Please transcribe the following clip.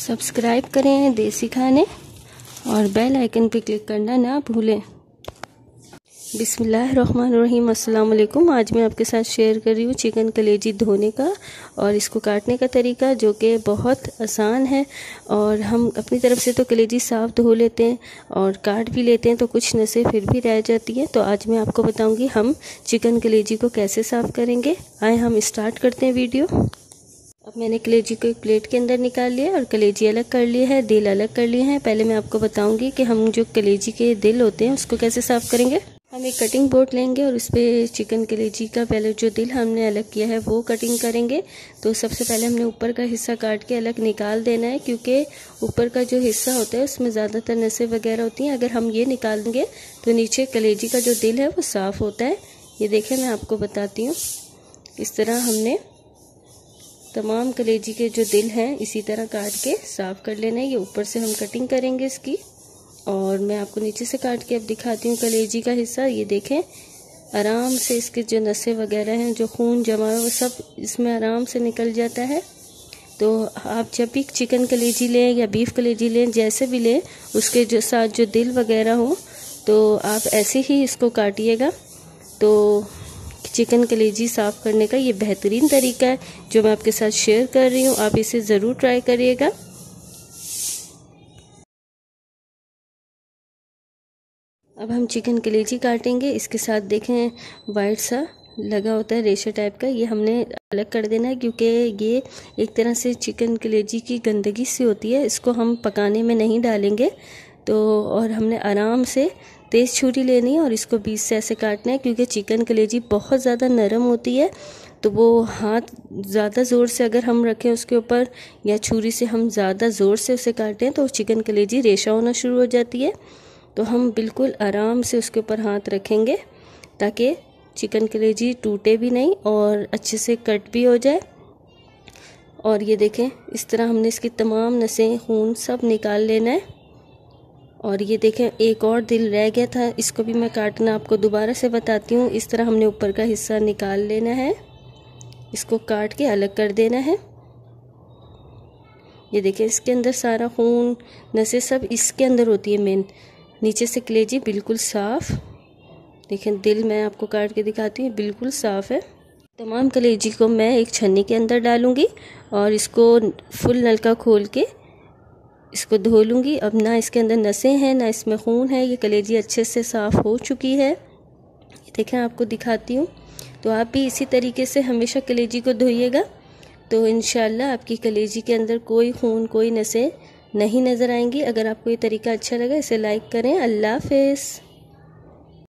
Subscribe करें देसी खाने और बेल आइकन पर क्लिक करना ना भूलें। बिस्मिल्लाहिर्रहमानिर्रहीम। अस्सलाम वालेकुम। आज मैं आपके साथ शेयर कर रही हूँ चिकन कलेजी धोने का और इसको काटने का तरीका, जो कि बहुत आसान है। और हम अपनी तरफ से तो कलेजी साफ़ धो लेते हैं और काट भी लेते हैं, तो कुछ नसें फिर भी रह जाती हैं। तो आज मैं आपको बताऊँगी हम चिकन कलेजी को कैसे साफ़ करेंगे। आए हम स्टार्ट करते हैं वीडियो। अब मैंने कलेजी को एक प्लेट के अंदर निकाल लिया और कलेजी अलग कर लिए है, दिल अलग कर लिए हैं। पहले मैं आपको बताऊंगी कि हम जो कलेजी के दिल होते हैं उसको कैसे साफ़ करेंगे। हम एक कटिंग बोर्ड लेंगे और उस पर चिकन कलेजी का पहले जो दिल हमने अलग किया है वो कटिंग करेंगे। तो सबसे पहले हमने ऊपर का हिस्सा काट के अलग निकाल देना है, क्योंकि ऊपर का जो हिस्सा होता है उसमें ज़्यादातर नसें वगैरह होती हैं। अगर हम ये निकाल देंगे तो नीचे कलेजी का जो दिल है वो साफ़ होता है। ये देखें, मैं आपको बताती हूँ। इस तरह हमने तमाम कलेजी के जो दिल हैं इसी तरह काट के साफ़ कर लेना है। ये ऊपर से हम कटिंग करेंगे इसकी, और मैं आपको नीचे से काट के अब दिखाती हूँ कलेजी का हिस्सा। ये देखें, आराम से इसके जो नसें वगैरह हैं, जो खून जमा है वो सब इसमें आराम से निकल जाता है। तो आप जब भी चिकन कलेजी लें या बीफ कलेजी लें, जैसे भी लें, उसके जो साथ जो दिल वगैरह हो तो आप ऐसे ही इसको काटिएगा। तो चिकन कलेजी साफ़ करने का ये बेहतरीन तरीका है जो मैं आपके साथ शेयर कर रही हूँ। आप इसे ज़रूर ट्राई करिएगा। अब हम चिकन कलेजी काटेंगे। इसके साथ देखें वाइट सा लगा होता है रेशा टाइप का, ये हमने अलग कर देना है, क्योंकि ये एक तरह से चिकन कलेजी की गंदगी सी होती है। इसको हम पकाने में नहीं डालेंगे। तो और हमने आराम से तेज़ छुरी लेनी है और इसको बीच से ऐसे काटना है, क्योंकि चिकन कलेजी बहुत ज़्यादा नरम होती है। तो वो हाथ ज़्यादा ज़ोर से अगर हम रखें उसके ऊपर, या छुरी से हम ज़्यादा ज़ोर से उसे काटें, तो चिकन कलेजी रेशा होना शुरू हो जाती है। तो हम बिल्कुल आराम से उसके ऊपर हाथ रखेंगे ताकि चिकन कलेजी टूटे भी नहीं और अच्छे से कट भी हो जाए। और ये देखें, इस तरह हमने इसकी तमाम नसें, खून सब निकाल लेना है। और ये देखें, एक और दिल रह गया था, इसको भी मैं काटना आपको दोबारा से बताती हूँ। इस तरह हमने ऊपर का हिस्सा निकाल लेना है, इसको काट के अलग कर देना है। ये देखें, इसके अंदर सारा खून, नसें सब इसके अंदर होती है मेन। नीचे से कलेजी बिल्कुल साफ़। देखें, दिल मैं आपको काट के दिखाती हूँ, बिल्कुल साफ़ है। तमाम कलेजी को मैं एक छन्नी के अंदर डालूँगी और इसको फुल नलका खोल के इसको धो लूँगी। अब ना इसके अंदर नसें हैं ना इसमें खून है, ये कलेजी अच्छे से साफ़ हो चुकी है। ये देखें, आपको दिखाती हूँ। तो आप भी इसी तरीके से हमेशा कलेजी को धोइएगा, तो इंशाल्लाह आपकी कलेजी के अंदर कोई खून, कोई नसें नहीं नज़र आएंगी। अगर आपको ये तरीका अच्छा लगा, इसे लाइक करें। अल्लाह हाफ़िज़।